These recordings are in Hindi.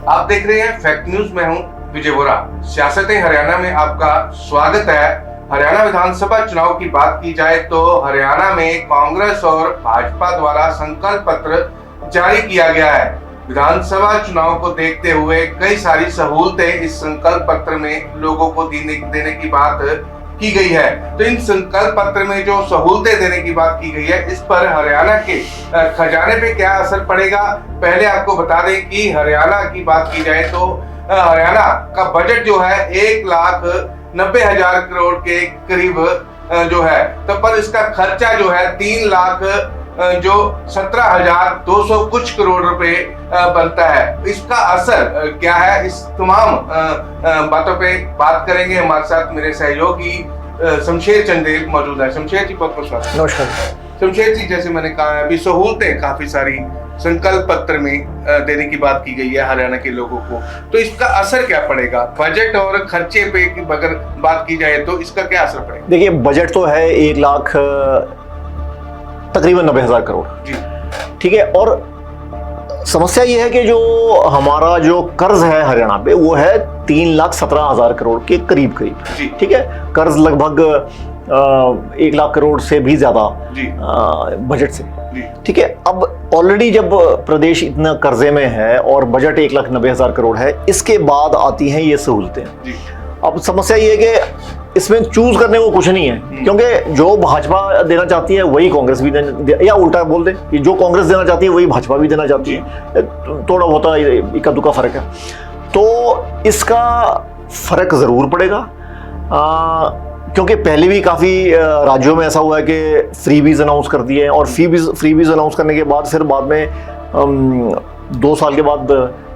आप देख रहे हैं फैक्ट न्यूज। मैं हूं विजय बोरा। सियासतें हरियाणा में आपका स्वागत है। हरियाणा विधानसभा चुनाव की बात की जाए तो हरियाणा में कांग्रेस और भाजपा द्वारा संकल्प पत्र जारी किया गया है। विधानसभा चुनाव को देखते हुए कई सारी सहूलतें इस संकल्प पत्र में लोगों को देने की बात की गई है। तो इन संकल्प पत्र में जो सहूलतें देने की बात की गई है, इस पर हरियाणा के खजाने पे क्या असर पड़ेगा, पहले आपको बता दें कि हरियाणा की बात की जाए तो हरियाणा का बजट जो है 1,90,000 करोड़ के करीब जो है, तो पर इसका खर्चा जो है 3,17,200 कुछ करोड़ रुपए बनता है। इसका असर क्या है, इस तमाम बातों पे बात करेंगे। हमारे साथ मेरे सहयोगी शमशेर चंदेल मौजूद है। शमशेर जी, बहुत बहुत स्वागत। नमस्कार। शमशेर जी, जैसे मैंने कहा अभी सहूलतें काफी सारी संकल्प पत्र में देने की बात की गई है हरियाणा के लोगों को, तो इसका असर क्या पड़ेगा? बजट और खर्चे पे अगर बात की जाए तो इसका क्या असर पड़ेगा? देखिए, बजट तो है 1,00,000 तकरीबन 90,000 करोड़ जी, ठीक है। और समस्या ये है कि जो हमारा जो कर्ज है हरियाणा पे वो है 3,17,000 करोड़ के करीब जी। ठीक है। कर्ज लगभग 1,00,000 करोड़ से भी ज्यादा बजट से, ठीक है। अब ऑलरेडी जब प्रदेश इतना कर्जे में है और बजट 1,90,000 करोड़ है, इसके बाद आती हैं ये सहूलतें। अब समस्या ये है कि इसमें चूज करने को कुछ नहीं है, क्योंकि जो भाजपा देना चाहती है वही कांग्रेस भी या उल्टा बोल दे कि जो कांग्रेस देना चाहती है वही भाजपा भी देना चाहती है। थोड़ा बहुत इक्का दुक्का फर्क है, तो इसका फर्क जरूर पड़ेगा। क्योंकि पहले भी काफी राज्यों में ऐसा हुआ है कि फ्रीबीज अनाउंस कर दिए हैं, और फ्रीबीज अनाउंस करने के बाद फिर बाद में 2 साल के बाद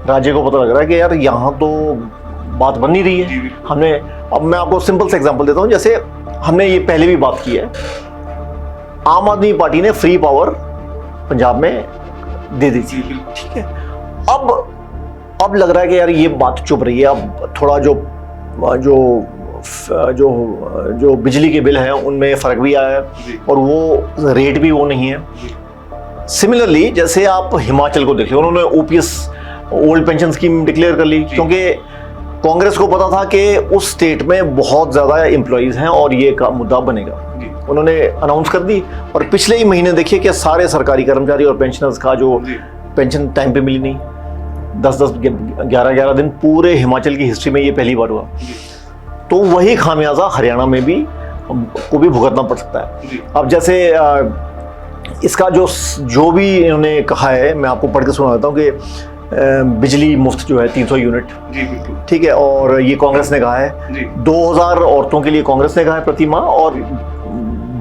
राज्य को पता लग रहा है कि यार यहाँ तो बात बन नहीं रही है। अब मैं आपको सिंपल से एग्जांपल देता हूँ। जैसे हमने ये पहले भी बात की है, आम आदमी पार्टी ने फ्री पावर पंजाब में दे दी थी, ठीक है। अब लग रहा है कि यार ये बात चुप रही है। अब थोड़ा जो बिजली के बिल हैं उनमें फर्क भी आया है, और वो रेट भी वो नहीं है। सिमिलरली जैसे आप हिमाचल को देखिए, उन्होंने OPS old pension scheme declare कर ली, क्योंकि कांग्रेस को पता था कि उस स्टेट में बहुत ज्यादा एम्प्लॉइज हैं और ये का मुद्दा बनेगा। उन्होंने अनाउंस कर दी, और पिछले ही महीने देखिए कि सारे सरकारी कर्मचारी और पेंशनर्स का जो पेंशन टाइम पे मिली नहीं, 10-10, 11-11 दिन पूरे हिमाचल की हिस्ट्री में ये पहली बार हुआ। तो वही खामियाजा हरियाणा में भी को भी भुगतना पड़ सकता है। अब जैसे इसका जो भी इन्होंने कहा है, मैं आपको पढ़ के सुना देता हूँ कि बिजली मुफ्त जो है 300 यूनिट, ठीक है। और ये कांग्रेस ने कहा है 2,000 औरतों के लिए कांग्रेस ने कहा है प्रति माह, और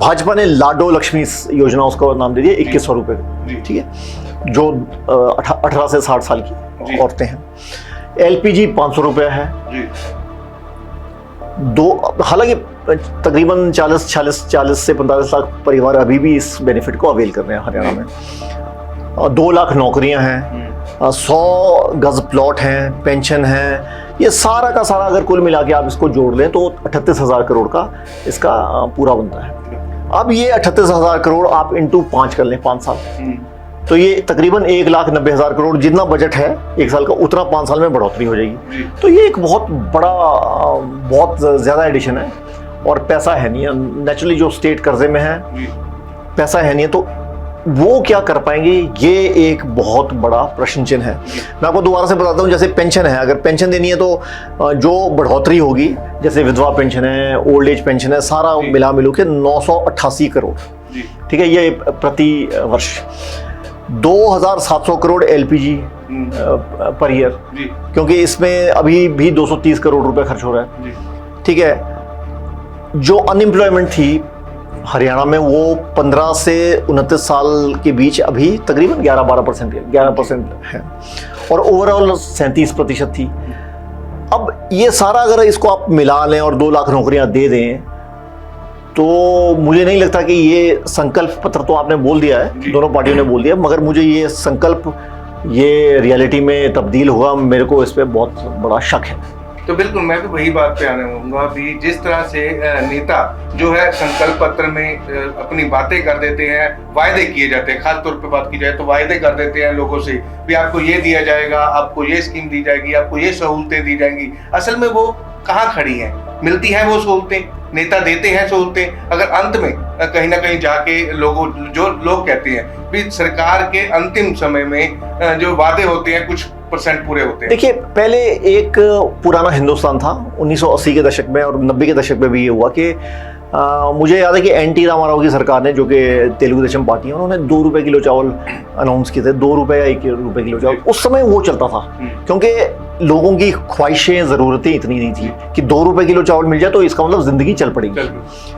भाजपा ने लाडो लक्ष्मी योजना उसका नाम दे दिया 2,100 रुपए, ठीक है, जो 18 से 60 साल की औरतें हैं। एलपीजी 500 रुपया है। हालांकि तकरीबन 40 से 45 लाख परिवार अभी भी इस बेनिफिट को अवेल कर रहे हैं हरियाणा में। 2 लाख नौकरियां हैं, 100 गज प्लॉट हैं, पेंशन है, ये सारा का सारा अगर कुल मिला के आप इसको जोड़ लें तो 38,000 करोड़ का इसका पूरा बनता है। अब ये 38,000 करोड़ आप इंटू 5 कर लें, 5 साल, तो ये तकरीबन 1,90,000 करोड़ जितना बजट है 1 साल का, उतना 5 साल में बढ़ोतरी हो जाएगी। तो ये एक बहुत बड़ा, बहुत ज्यादा एडिशन है, और पैसा है नहीं। नेचुरली जो स्टेट कर्जे में है, पैसा है नहीं, तो वो क्या कर पाएंगे, ये एक बहुत बड़ा प्रश्न चिन्ह है। मैं आपको दोबारा से बताता हूँ। जैसे पेंशन है, अगर पेंशन देनी है तो जो बढ़ोतरी होगी, जैसे विधवा पेंशन है, ओल्ड एज पेंशन है, सारा मिलो के 988 करोड़, ठीक है, ये प्रति वर्ष। 2,700 करोड़ एलपीजी पर ईयर, क्योंकि इसमें अभी भी 230 करोड़ रुपए खर्च हो रहा है, ठीक है। जो अनएम्प्लॉयमेंट थी हरियाणा में वो 15 से 29 साल के बीच अभी तकरीबन 11% है, और ओवरऑल 37% थी। अब ये सारा अगर इसको आप मिला लें और 2 लाख नौकरियां दे दें, तो मुझे नहीं लगता कि ये संकल्प पत्र, तो आपने बोल दिया है, दोनों पार्टियों ने बोल दिया, मगर मुझे ये संकल्प ये रियलिटी में तब्दील होगा, मेरे को इस पर बहुत बड़ा शक है। तो बिल्कुल मैं भी वही बात पे आने होऊंगा भी, जिस तरह से नेता जो है संकल्प पत्र में अपनी बातें कर देते हैं, वायदे किए जाते हैं, खास तौर पे बात की जाए तो वायदे कर देते हैं लोगों से भी आपको ये दिया जाएगा, आपको ये स्कीम दी जाएगी, आपको ये सहूलतें दी जाएंगी। असल में वो कहाँ खड़ी हैं? मिलती हैं वो सहूलतें? नेता देते हैं सहूलतें, अगर अंत में कहीं ना कहीं जाके जो लोग कहते हैं भी सरकार के अंतिम समय में जो वादे होते हैं कुछ % पूरे होते हैं। देखिए, पहले एक पुराना हिंदुस्तान था 1980 के दशक में और 90 के दशक में भी ये हुआ कि मुझे याद है कि एनटी रामाराव की सरकार ने, जो कि तेलुगु देशम पार्टी है, उन्होंने 2 रुपए किलो चावल अनाउंस किए थे, 2 रुपए या 1 रुपए किलो चावल। उस समय वो चलता था क्योंकि लोगों की ख्वाहिशें, ज़रूरतें इतनी नहीं थी कि 2 रुपए किलो चावल मिल जाए तो इसका मतलब ज़िंदगी चल पड़ेगी।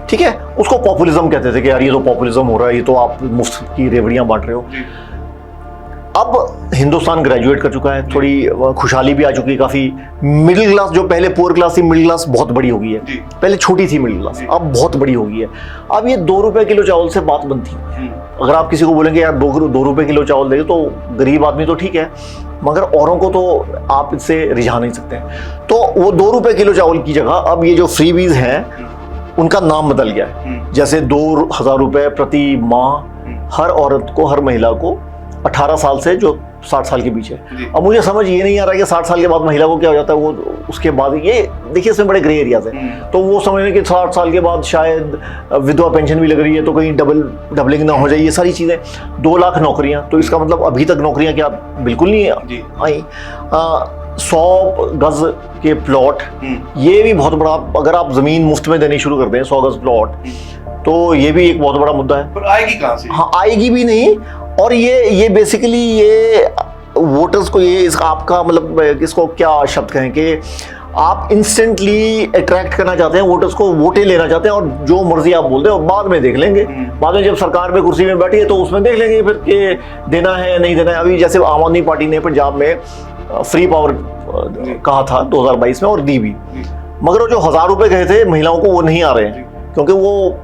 ठीक है, उसको पॉपुलिज्म कहते थे कि यार ये तो पॉपुलिज्म हो रहा है, ये तो आप मुफ्त की रेवड़ियाँ बांट रहे हो। अब हिंदुस्तान ग्रेजुएट कर चुका है, थोड़ी खुशहाली भी आ चुकी है, काफ़ी मिडिल क्लास, जो पहले पुअर क्लास थी, मिडिल क्लास बहुत बड़ी हो गई है। पहले छोटी थी मिडिल क्लास, अब बहुत बड़ी हो गई है। अब ये 2 रुपए किलो चावल से बात बनती है। अगर आप किसी को बोलेंगे यार 2 रुपए किलो चावल देंगे, तो गरीब आदमी तो ठीक है, मगर औरों को तो आप इससे रिझा नहीं सकते। तो वो 2 रुपए किलो चावल की जगह अब ये जो फ्रीबीज हैं उनका नाम बदल गया है। जैसे 2000 रुपए प्रति माह हर औरत को, हर महिला को 18 साल से जो 60 साल के बीच है। अब मुझे समझ ये नहीं आ रहा है कि 60 साल के बाद महिला को क्या हो जाता है, वो उसके बाद ये देखिए इसमें बड़े ग्रे एरियाज हैं। तो वो समझ लें कि 60 साल के बाद शायद विधवा पेंशन भी लग रही है तो कहीं डबलिंग ना हो जाए, ये सारी चीज़ें। 2 लाख नौकरियां, तो इसका मतलब अभी तक नौकरियां क्या बिल्कुल नहीं आई। 100 गज के प्लॉट, ये भी बहुत बड़ा, अगर आप जमीन मुफ्त में देनी शुरू कर दें 100 गज प्लॉट, तो ये भी एक बहुत बड़ा मुद्दा है। पर आएगी कहाँ से? हाँ, आएगी भी नहीं। और ये बेसिकली ये वोटर्स को, ये इसका आपका मतलब इसको क्या शब्द कहें कि आप इंस्टेंटली अट्रैक्ट करना चाहते हैं वोटर्स को, वोटें लेना चाहते हैं, और जो मर्जी आप बोलते हैं और बाद में देख लेंगे। बाद में जब सरकार में कुर्सी में बैठी है तो उसमें देख लेंगे फिर कि देना है नहीं देना है। अभी जैसे आम आदमी पार्टी ने पंजाब में फ्री पावर कहा था 2022 में और दी भी, मगर वो जो 1000 रुपए कहे थे महिलाओं को वो नहीं आ रहे हैं क्योंकि वो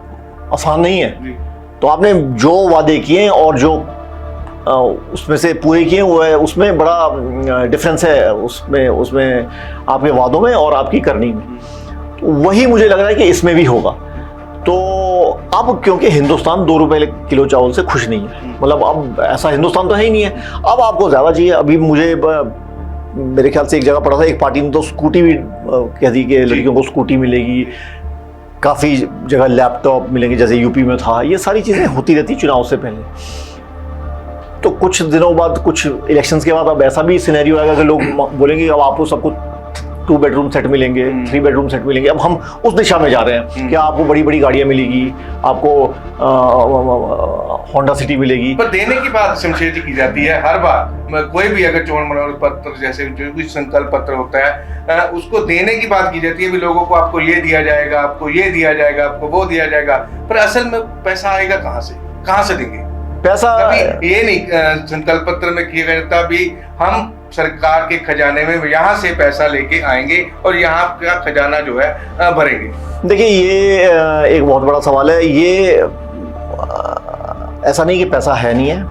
आसान नहीं है। तो आपने जो वादे किए और जो उसमें से पूरे किए वो है, उसमें बड़ा डिफरेंस है उसमें आपके वादों में और आपकी करनी में। तो वही मुझे लग रहा है कि इसमें भी होगा। तो अब क्योंकि हिंदुस्तान 2 रुपए किलो चावल से खुश नहीं है, मतलब अब ऐसा हिंदुस्तान तो है ही नहीं है, अब आपको ज़्यादा चाहिए। अभी मुझे मेरे ख्याल से एक जगह पढ़ा था, एक पार्टी ने तो स्कूटी भी कह दी कि लड़कियों को स्कूटी मिलेगी, काफ़ी जगह लैपटॉप मिलेंगे जैसे यूपी में था। ये सारी चीज़ें होती रहती चुनाव से पहले। तो कुछ दिनों बाद, कुछ इलेक्शंस के बाद अब ऐसा भी सिनेरियो आएगा कि लोग बोलेंगे अब आपको सबको 2 बेडरूम सेट मिलेंगे, 3 बेडरूम सेट मिलेंगे। अब हम उस दिशा में जा रहे हैं कि आपको बड़ी बड़ी गाड़ियां मिलेगी, आपको होंडा सिटी मिलेगी। पर देने की बात शमशेर जी की जाती है हर बार, कोई भी अगर चुनाव मनोरथ पत्र जैसे जो भी संकल्प पत्र होता है उसको देने की बात की जाती है भी लोगों को आपको ये दिया जाएगा, आपको ये दिया जाएगा, आपको वो दिया जाएगा। पर असल में पैसा आएगा कहाँ से देंगे पैसा? ये नहीं संकल्प पत्र में किया जाता भी हम सरकार के खजाने में यहाँ से पैसा लेके आएंगे और यहाँ का खजाना जो है भरेंगे। देखिए, ये एक बहुत बड़ा सवाल है। ये ऐसा नहीं कि पैसा है नहीं है,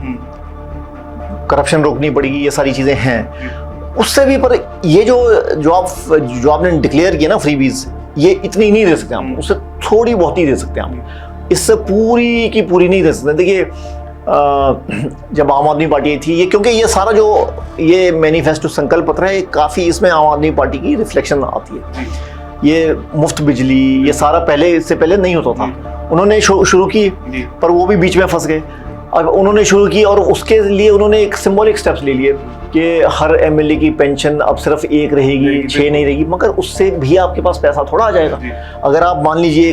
करप्शन रोकनी पड़ेगी, ये सारी चीजें हैं उससे भी। पर ये जो आपने डिक्लेयर किया ना फ्रीबीज, ये इतनी नहीं दे सकते हम, उससे थोड़ी बहुत ही दे सकते हैं हम, इससे पूरी की पूरी नहीं दे सकते। देखिए, जब आम आदमी पार्टी थी, ये क्योंकि ये सारा जो ये मैनिफेस्टो संकल्प पत्र है, काफ़ी इसमें आम आदमी पार्टी की रिफ्लेक्शन आती है। ये मुफ्त बिजली, ये सारा पहले, इससे पहले नहीं होता था। उन्होंने शुरू की, पर वो भी बीच में फंस गए। अब उन्होंने शुरू की और उसके लिए उन्होंने एक सिंबॉलिक स्टेप्स ले लिए कि हर एमएलए की पेंशन अब सिर्फ 1 रहेगी, 6 नहीं रहेगी। मगर उससे भी आपके पास पैसा थोड़ा आ जाएगा। अगर आप मान लीजिए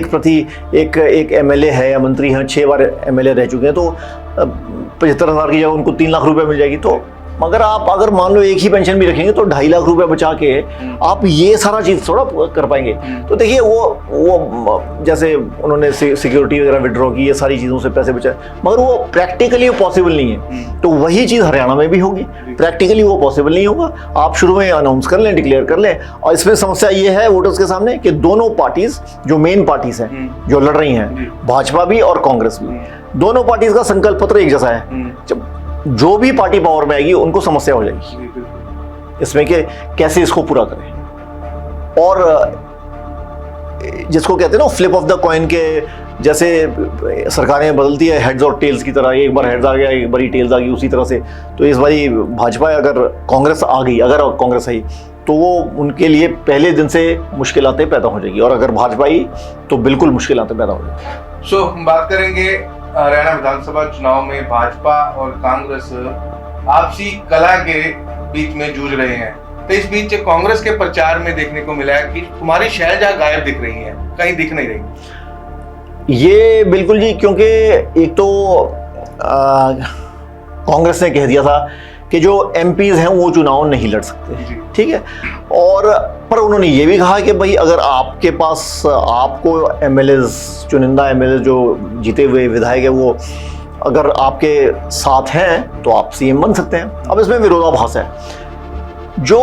एक एमएलए है या मंत्री हैं, 6 बार एमएलए रह चुके हैं, तो 75,000 की जगह उनको 3 लाख रुपए मिल जाएगी। तो मगर आप अगर मान लो एक ही पेंशन भी रखेंगे तो 2.5 लाख रुपए बचा के आप ये सारा चीज़ थोड़ा कर पाएंगे। तो देखिए, वो जैसे उन्होंने सिक्योरिटी वगैरह विड्रॉ की, ये सारी चीज़ों से पैसे बचाए, मगर वो प्रैक्टिकली पॉसिबल नहीं है। तो वही चीज़ हरियाणा में भी होगी, प्रैक्टिकली वो पॉसिबल नहीं होगा। आप शुरू में अनाउंस कर लें, डिक्लेयर कर लें। और इसमें समस्या ये है वोटर्स के सामने कि दोनों पार्टीज जो मेन पार्टीज हैं जो लड़ रही हैं, भाजपा भी और कांग्रेस भी, दोनों पार्टीज का संकल्प पत्र एक जैसा है। जब जो भी पार्टी पावर में आएगी उनको समस्या हो जाएगी इसमें कि कैसे इसको पूरा करें। और जिसको कहते हैं ना फ्लिप ऑफ द कॉइन के जैसे सरकारें बदलती है हेड्स और टेल्स की तरह, एक बार हेड्स आ गया एक बार टेल्स आ गई, उसी तरह से। तो इस बारी भाजपा अगर कांग्रेस आ गई, अगर कांग्रेस आई तो वो उनके लिए पहले दिन से मुश्किलातें पैदा हो जाएगी, और अगर भाजपा आई तो बिल्कुल मुश्किलातें पैदा हो जाएगी। सो हम बात करेंगे हरियाणा विधानसभा चुनाव में भाजपा और कांग्रेस आपसी कला के बीच में जूझ रहे हैं। तो इस बीच कांग्रेस के प्रचार में देखने को मिला है कि कुमारी शैलजा गायब दिख रही हैं, कहीं दिख नहीं रही। ये बिल्कुल जी, क्योंकि एक तो कांग्रेस ने कह दिया था कि जो एमपीज हैं वो चुनाव नहीं लड़ सकते, ठीक है। और पर उन्होंने ये भी कहा कि भाई अगर आपके पास आपको एमएलएज, चुनिंदा एमएलए जो जीते हुए विधायक है, वो अगर आपके साथ हैं तो आप सीएम बन सकते हैं। अब इसमें विरोधाभास है। जो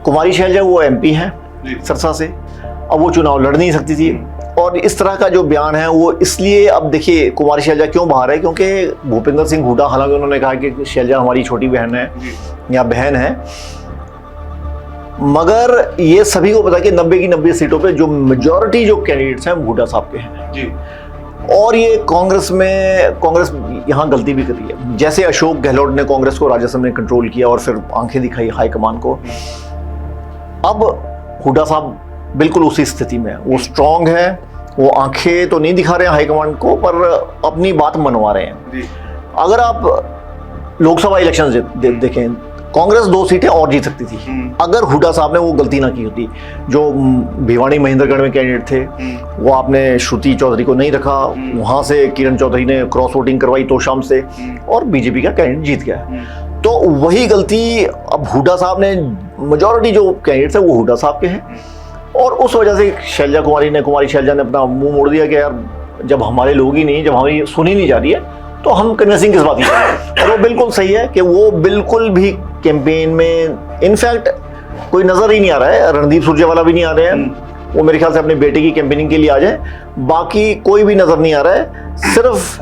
कुमारी शैलजा वो एमपी हैं सरसा से, अब वो चुनाव लड़ नहीं सकती थी, और इस तरह का जो बयान है वो इसलिए, अब देखिए कुमारी शैलजा क्यों बाहर है, क्योंकि भूपेंद्र सिंह हुड्डा, हालांकि उन्होंने कहा कि शैलजा हमारी छोटी बहन है या बहन है, मगर ये सभी को पता है कि 90 की 90 सीटों पे जो मेजॉरिटी जो कैंडिडेट्स हैं हुड्डा साहब के हैं जी। और ये कांग्रेस यहाँ गलती भी करी है। जैसे अशोक गहलोत ने कांग्रेस को राज्यसभा में कंट्रोल किया और फिर आंखें दिखाई हाईकमान को, अब हुड्डा साहब बिल्कुल उसी स्थिति में है। वो स्ट्रांग है, वो आंखें तो नहीं दिखा रहे हैं हाईकमान को, पर अपनी बात मनवा रहे हैं। अगर आप लोकसभा इलेक्शन देखें, कांग्रेस 2 सीटें और जीत सकती थी अगर हुड्डा साहब ने वो गलती ना की होती। जो भिवानी महेंद्रगढ़ में कैंडिडेट थे वो आपने श्रुति चौधरी को नहीं रखा, वहां से किरण चौधरी ने क्रॉस वोटिंग करवाई तोशाम से, और बीजेपी का कैंडिडेट जीत गया। तो वही गलती अब हुड्डा साहब ने, मेजॉरिटी जो कैंडिडेट्स है वो हुड्डा साहब के हैं, और उस वजह से कुमारी शैलजा ने अपना मुंह मोड़ दिया कि यार जब हमारे लोग ही नहीं, जब हमारी सुनी नहीं जा रही है तो हम कन्विंसिंग किस बात की करें। और वो बिल्कुल सही है कि वो बिल्कुल भी कैंपेन में, इनफैक्ट कोई नजर ही नहीं आ रहा है, रणदीप सुरजेवाला भी नहीं आ रहे हैं, वो मेरे ख्याल से अपने बेटे की कैंपेनिंग के लिए आ जाए, बाकी कोई भी नजर नहीं आ रहा है। सिर्फ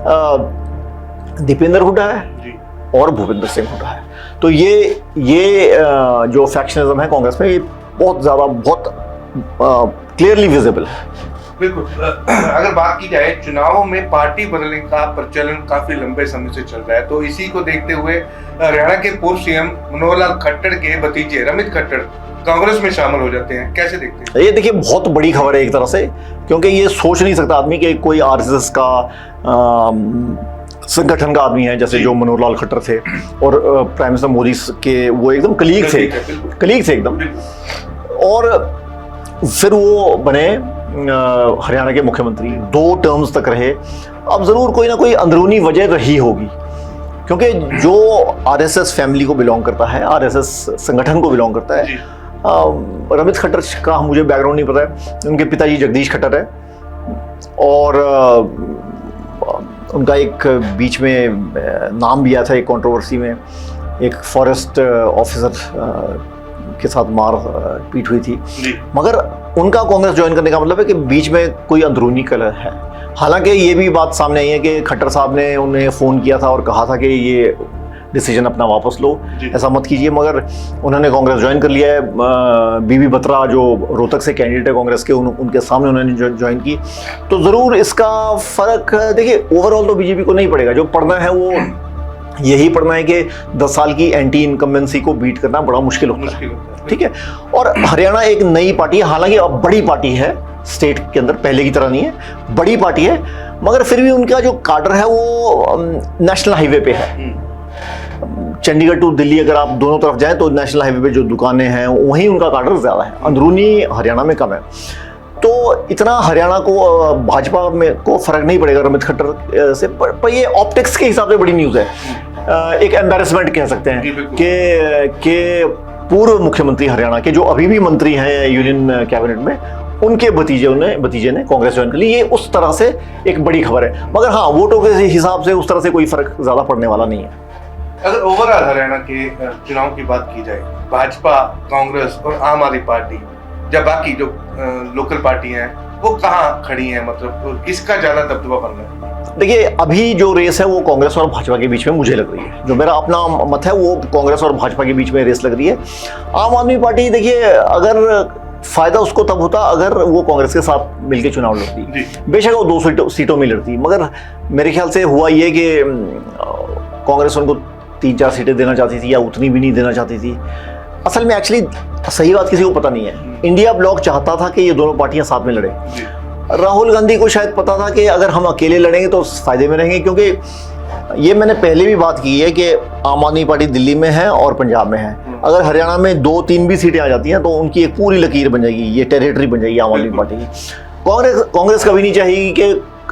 दीपेंद्र हुड्डा है और भूपेंद्र सिंह हुड्डा है। तो ये जो फैक्शनिज्म है कांग्रेस में, ये बहुत ज्यादा, बहुत क्लियरली विजिबल है। बिल्कुल। अगर बात की जाए चुनावों में पार्टी बदलने का प्रचलन काफी लंबे समय से चल रहा है, तो इसी को देखते हुए हरियाणा के पूर्व सीएम मनोहर लाल खट्टर के भतीजे रमित खट्टर कांग्रेस में शामिल हो जाते हैं, कैसे देखते हैं? ये देखिए बहुत बड़ी खबर है एक तरह से, क्योंकि ये सोच नहीं सकता आदमी कि कोई आरएसएस का संगठन का आदमी है, जैसे जो मनोहर लाल खट्टर थे और प्राइम मिनिस्टर मोदी के वो एकदम कलीग थे एकदम, और फिर वो बने हरियाणा के मुख्यमंत्री, 2 टर्म्स तक रहे। अब जरूर कोई ना कोई अंदरूनी वजह रही होगी, क्योंकि जो आरएसएस फैमिली को बिलोंग करता है, आरएसएस संगठन को बिलोंग करता है, रमित खट्टर का मुझे बैकग्राउंड नहीं पता है, उनके पिताजी जगदीश खट्टर है, और उनका एक बीच में नाम भी आया था एक कंट्रोवर्सी में, एक फॉरेस्ट ऑफिसर के साथ मार पीट हुई थी, मगर उनका कांग्रेस ज्वाइन करने का मतलब है कि बीच में कोई अंदरूनी कलह है। हालांकि ये भी बात सामने आई है कि खट्टर साहब ने उन्हें फ़ोन किया था और कहा था कि ये डिसीजन अपना वापस लो, ऐसा मत कीजिए, मगर उन्होंने कांग्रेस ज्वाइन कर लिया है। बीबी बत्रा जो रोहतक से कैंडिडेट है कांग्रेस के, उनके सामने उन्होंने ज्वाइन की, तो ज़रूर इसका फ़र्क देखिए ओवरऑल तो बीजेपी को नहीं पड़ेगा। जो पढ़ना है वो यही पढ़ना है कि 10 साल की एंटी इनकम्बेंसी को बीट करना बड़ा मुश्किल होता है, ठीक है। और हरियाणा एक नई पार्टी है, हालांकि अब बड़ी पार्टी है स्टेट के अंदर, पहले की तरह नहीं है, बड़ी पार्टी है, मगर फिर भी उनका जो काडर है वो नेशनल हाईवे पे है। चंडीगढ़ टू दिल्ली अगर आप दोनों तरफ जाएं तो नेशनल हाईवे पे जो दुकानें हैं वहीं उनका काडर ज्यादा है, अंदरूनी हरियाणा में कम है। तो इतना हरियाणा को भाजपा में को फर्क नहीं पड़ेगा रमित खट्टर से, पर ये ऑप्टिक्स के हिसाब से बड़ी न्यूज़ है, एक एम्बैरेसमेंट कह सकते हैं कि पूर्व मुख्यमंत्री हरियाणा के जो अभी भी मंत्री हैं यूनियन कैबिनेट में, उनके भतीजे ने कांग्रेस ज्वाइन कर ली। ये उस तरह से एक बड़ी खबर है, मगर हाँ वोटों के हिसाब से उस तरह से कोई फर्क ज्यादा पड़ने वाला नहीं है। अगर ओवरऑल हरियाणा के चुनाव की बात की जाए, भाजपा, कांग्रेस और आम आदमी पार्टी, जब बाकी जो लोकल पार्टी हैं वो कहाँ खड़ी हैं, मतलब किसका ज्यादा दबदबा बन रहा है? देखिए, अभी जो रेस है वो कांग्रेस और भाजपा के बीच में मुझे लग रही है, जो मेरा अपना मत है वो कांग्रेस और भाजपा के बीच में रेस लग रही है। आम आदमी पार्टी, देखिए, अगर फायदा उसको तब होता अगर वो कांग्रेस के साथ मिलकर चुनाव लड़ती, बेशक वो 2 सीटों में लड़ती, मगर मेरे ख्याल से हुआ ये कि कांग्रेस उनको 3-4 सीटें देना चाहती थी या उतनी भी नहीं देना चाहती थी। असल में एक्चुअली सही बात किसी को पता नहीं है। इंडिया ब्लॉक चाहता था कि ये दोनों पार्टियां साथ में लड़े। राहुल गांधी को शायद पता था कि अगर हम अकेले लड़ेंगे तो फायदे में रहेंगे, क्योंकि ये मैंने पहले भी बात की है कि आम आदमी पार्टी दिल्ली में है और पंजाब में है। अगर हरियाणा में 2-3 भी सीटें आ जाती हैं तो उनकी एक पूरी लकीर बन जाएगी, ये टेरिटरी बन जाएगी आम आदमी पार्टी की। कांग्रेस कभी नहीं चाहेगी कि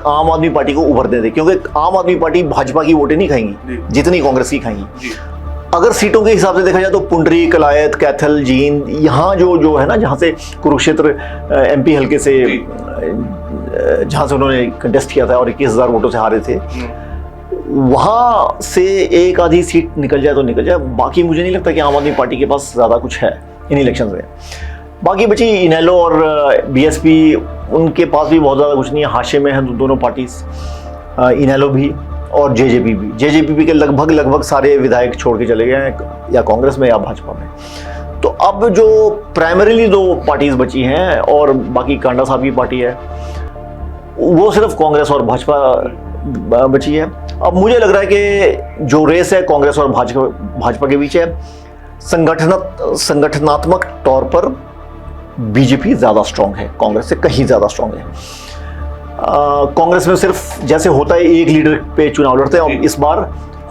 आम आदमी पार्टी को उभरने दे, क्योंकि आम आदमी पार्टी भाजपा की वोटें नहीं खाएंगी जितनी कांग्रेस की खाएंगी। अगर सीटों के हिसाब से देखा जाए तो पुंडरी, कलायत, कैथल, जींद, यहाँ जो है ना, जहाँ से कुरुक्षेत्र MP हल्के से जहाँ से उन्होंने कंटेस्ट किया था और 21,000 वोटों से हारे थे, वहाँ से एक आधी सीट निकल जाए तो निकल जाए। बाकी मुझे नहीं लगता कि आम आदमी पार्टी के पास ज़्यादा कुछ है इन इलेक्शन में। बाकी बची इनेलो और BSP, उनके पास भी बहुत ज़्यादा कुछ नहीं है, हाशिए में है दोनों पार्टीज, इनेलो भी और JJP के लगभग सारे विधायक छोड़ के चले गए हैं, या कांग्रेस में या भाजपा में। तो अब जो प्राइमरीली 2 पार्टीज बची हैं और बाकी कांडा साहब की पार्टी है, वो सिर्फ कांग्रेस और भाजपा बची है। अब मुझे लग रहा है कि जो रेस है कांग्रेस और भाजपा के बीच है, संगठनात्मक तौर पर BJP ज़्यादा स्ट्रांग है, कांग्रेस से कहीं ज़्यादा स्ट्रांग है। कांग्रेस में सिर्फ जैसे होता है एक लीडर पे चुनाव लड़ते हैं, और इस बार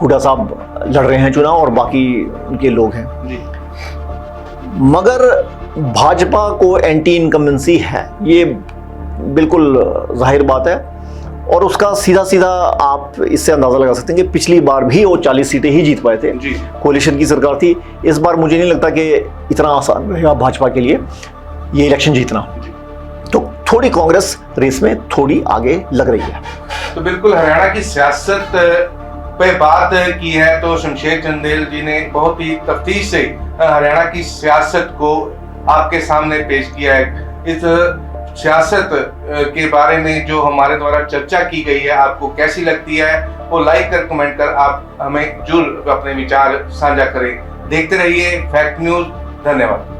हुड्डा साहब लड़ रहे हैं चुनाव और बाकी उनके लोग हैं। मगर भाजपा को एंटी इनकम्बेंसी है, ये बिल्कुल जाहिर बात है, और उसका सीधा आप इससे अंदाजा लगा सकते हैं कि पिछली बार भी वो 40 सीटें ही जीत पाए थे, कोalition की सरकार थी। इस बार मुझे नहीं लगता कि इतना आसान रहेगा भाजपा के लिए ये इलेक्शन जीतना, तो थोड़ी कांग्रेस रेस में थोड़ी आगे लग रही है। तो बिल्कुल हरियाणा की सियासत पे बात की है तो शमशेर चंदेल जी ने बहुत ही तफ्तीश से हरियाणा की सियासत को आपके सामने पेश किया है। इस सियासत के बारे में जो हमारे द्वारा चर्चा की गई है, आपको कैसी लगती है, वो लाइक कर, कमेंट कर आप हमें जरूर अपने विचार साझा करें। देखते रहिए फैक्ट न्यूज। धन्यवाद।